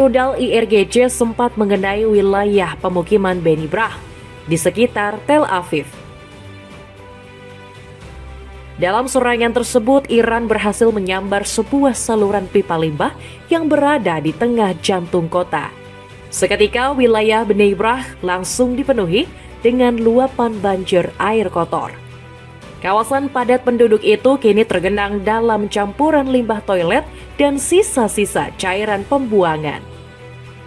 Rudal IRGC sempat mengenai wilayah pemukiman Beni Brah di sekitar Tel Aviv. Dalam serangan tersebut, Iran berhasil menyambar sebuah saluran pipa limbah yang berada di tengah jantung kota. Seketika wilayah Bnei Brach langsung dipenuhi dengan luapan banjir air kotor. Kawasan padat penduduk itu kini tergenang dalam campuran limbah toilet dan sisa-sisa cairan pembuangan.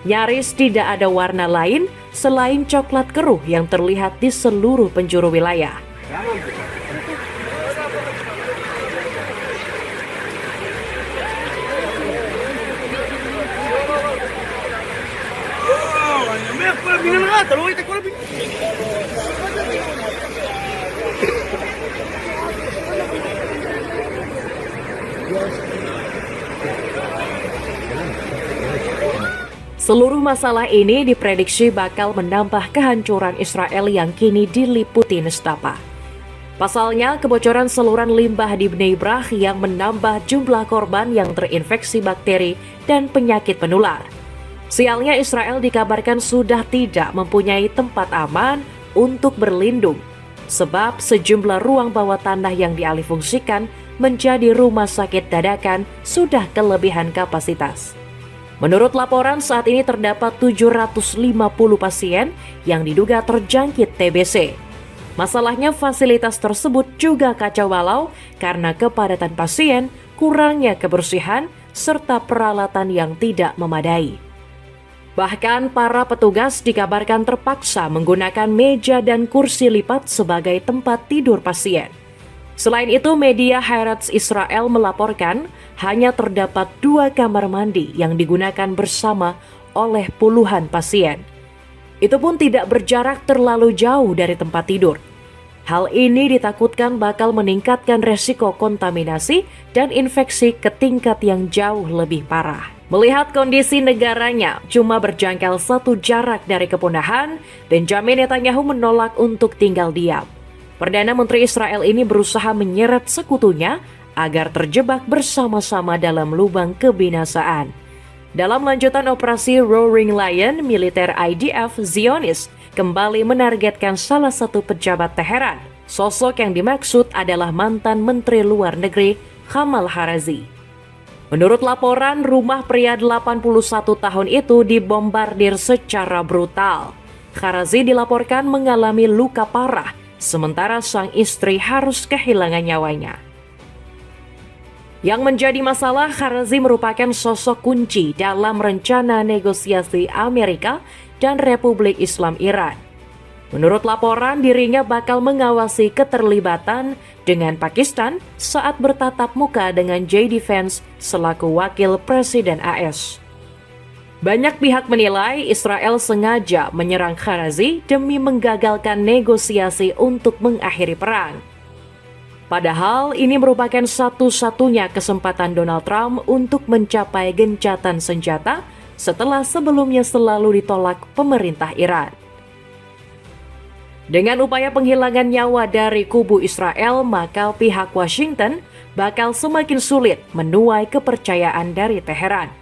Nyaris tidak ada warna lain selain coklat keruh yang terlihat di seluruh penjuru wilayah. Seluruh masalah ini diprediksi bakal menambah kehancuran Israel yang kini diliputi nestapa. Pasalnya, kebocoran saluran limbah di Bnei Brach yang menambah jumlah korban yang terinfeksi bakteri dan penyakit penular. Sialnya, Israel dikabarkan sudah tidak mempunyai tempat aman untuk berlindung, sebab sejumlah ruang bawah tanah yang dialihfungsikan menjadi rumah sakit dadakan sudah kelebihan kapasitas. Menurut laporan, saat ini terdapat 750 pasien yang diduga terjangkit TBC. Masalahnya, fasilitas tersebut juga kacau balau karena kepadatan pasien, kurangnya kebersihan, serta peralatan yang tidak memadai. Bahkan para petugas dikabarkan terpaksa menggunakan meja dan kursi lipat sebagai tempat tidur pasien. Selain itu, media Haaretz Israel melaporkan hanya terdapat 2 kamar mandi yang digunakan bersama oleh puluhan pasien. Itu pun tidak berjarak terlalu jauh dari tempat tidur. Hal ini ditakutkan bakal meningkatkan resiko kontaminasi dan infeksi ke tingkat yang jauh lebih parah. Melihat kondisi negaranya cuma berjangkau 1 jarak dari kepunahan, Benjamin Netanyahu menolak untuk tinggal diam. Perdana Menteri Israel ini berusaha menyeret sekutunya agar terjebak bersama-sama dalam lubang kebinasaan. Dalam lanjutan operasi Roaring Lion, militer IDF Zionis kembali menargetkan salah satu pejabat Teheran. Sosok yang dimaksud adalah mantan Menteri Luar Negeri Kamal Kharazi. Menurut laporan, rumah pria 81 tahun itu dibombardir secara brutal. Kharazi dilaporkan mengalami luka parah, sementara sang istri harus kehilangan nyawanya. Yang menjadi masalah, Kharazi merupakan sosok kunci dalam rencana negosiasi Amerika dan Republik Islam Iran. Menurut laporan, dirinya bakal mengawasi keterlibatan dengan Pakistan saat bertatap muka dengan JD Vance selaku wakil Presiden AS. Banyak pihak menilai Israel sengaja menyerang Kharazi demi menggagalkan negosiasi untuk mengakhiri perang. Padahal ini merupakan satu-satunya kesempatan Donald Trump untuk mencapai gencatan senjata setelah sebelumnya selalu ditolak pemerintah Iran. Dengan upaya penghilangan nyawa dari kubu Israel, maka pihak Washington bakal semakin sulit menuai kepercayaan dari Teheran.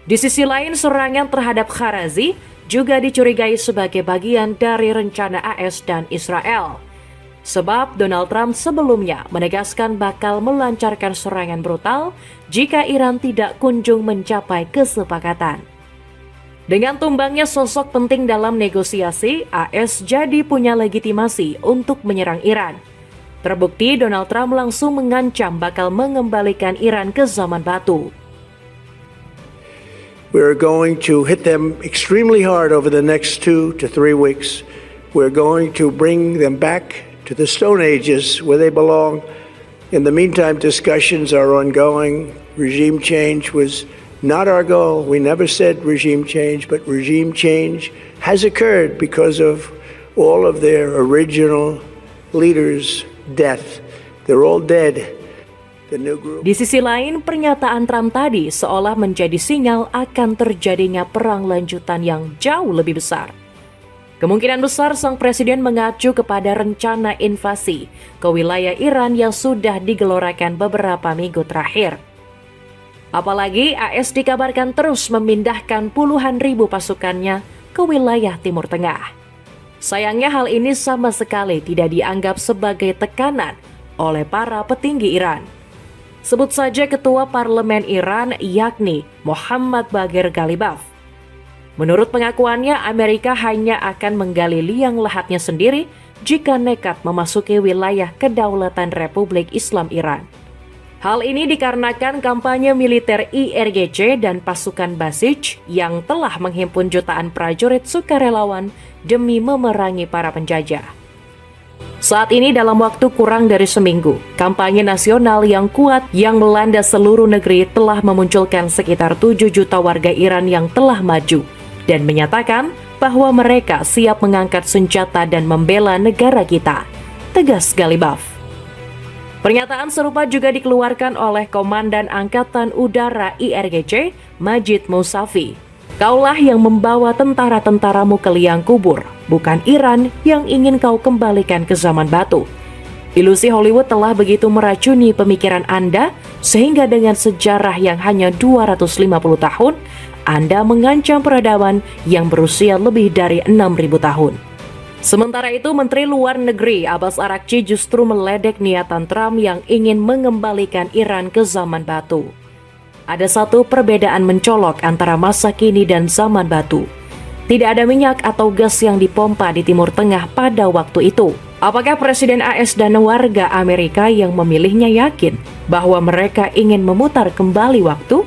Di sisi lain, serangan terhadap Kharazi juga dicurigai sebagai bagian dari rencana AS dan Israel. Sebab Donald Trump sebelumnya menegaskan bakal melancarkan serangan brutal jika Iran tidak kunjung mencapai kesepakatan. Dengan tumbangnya sosok penting dalam negosiasi, AS jadi punya legitimasi untuk menyerang Iran. Terbukti Donald Trump langsung mengancam bakal mengembalikan Iran ke zaman batu. We're going to hit them extremely hard over the next 2 to 3 weeks. We're going to bring them back to the Stone Ages where they belong. In the meantime, discussions are ongoing. Regime change was not our goal. We never said regime change, but regime change has occurred because of all of their original leaders' death. They're all dead. Di sisi lain, pernyataan Trump tadi seolah menjadi sinyal akan terjadinya perang lanjutan yang jauh lebih besar. Kemungkinan besar sang presiden mengacu kepada rencana invasi ke wilayah Iran yang sudah digelorakan beberapa minggu terakhir. Apalagi AS dikabarkan terus memindahkan puluhan ribu pasukannya ke wilayah Timur Tengah. Sayangnya hal ini sama sekali tidak dianggap sebagai tekanan oleh para petinggi Iran. Sebut saja Ketua Parlemen Iran yakni Mohammad Bagher Ghalibaf. Menurut pengakuannya, Amerika hanya akan menggali liang lahatnya sendiri jika nekat memasuki wilayah kedaulatan Republik Islam Iran. Hal ini dikarenakan kampanye militer IRGC dan pasukan Basij yang telah menghimpun jutaan prajurit sukarelawan demi memerangi para penjajah. Saat ini dalam waktu kurang dari seminggu, kampanye nasional yang kuat yang melanda seluruh negeri telah memunculkan sekitar 7 juta warga Iran yang telah maju dan menyatakan bahwa mereka siap mengangkat senjata dan membela negara kita, tegas Ghalibaf. Pernyataan serupa juga dikeluarkan oleh Komandan Angkatan Udara IRGC, Majid Mousavi. Kaulah yang membawa tentara-tentaramu ke liang kubur, bukan Iran yang ingin kau kembalikan ke zaman batu. Ilusi Hollywood telah begitu meracuni pemikiran Anda, sehingga dengan sejarah yang hanya 250 tahun, Anda mengancam peradaban yang berusia lebih dari 6.000 tahun. Sementara itu, Menteri Luar Negeri Abbas Araghchi justru meledek niatan Trump yang ingin mengembalikan Iran ke zaman batu. Ada satu perbedaan mencolok antara masa kini dan zaman batu. Tidak ada minyak atau gas yang dipompa di Timur Tengah pada waktu itu. Apakah Presiden AS dan warga Amerika yang memilihnya yakin bahwa mereka ingin memutar kembali waktu?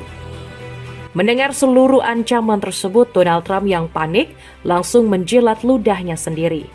Mendengar seluruh ancaman tersebut, Donald Trump yang panik langsung menjilat ludahnya sendiri.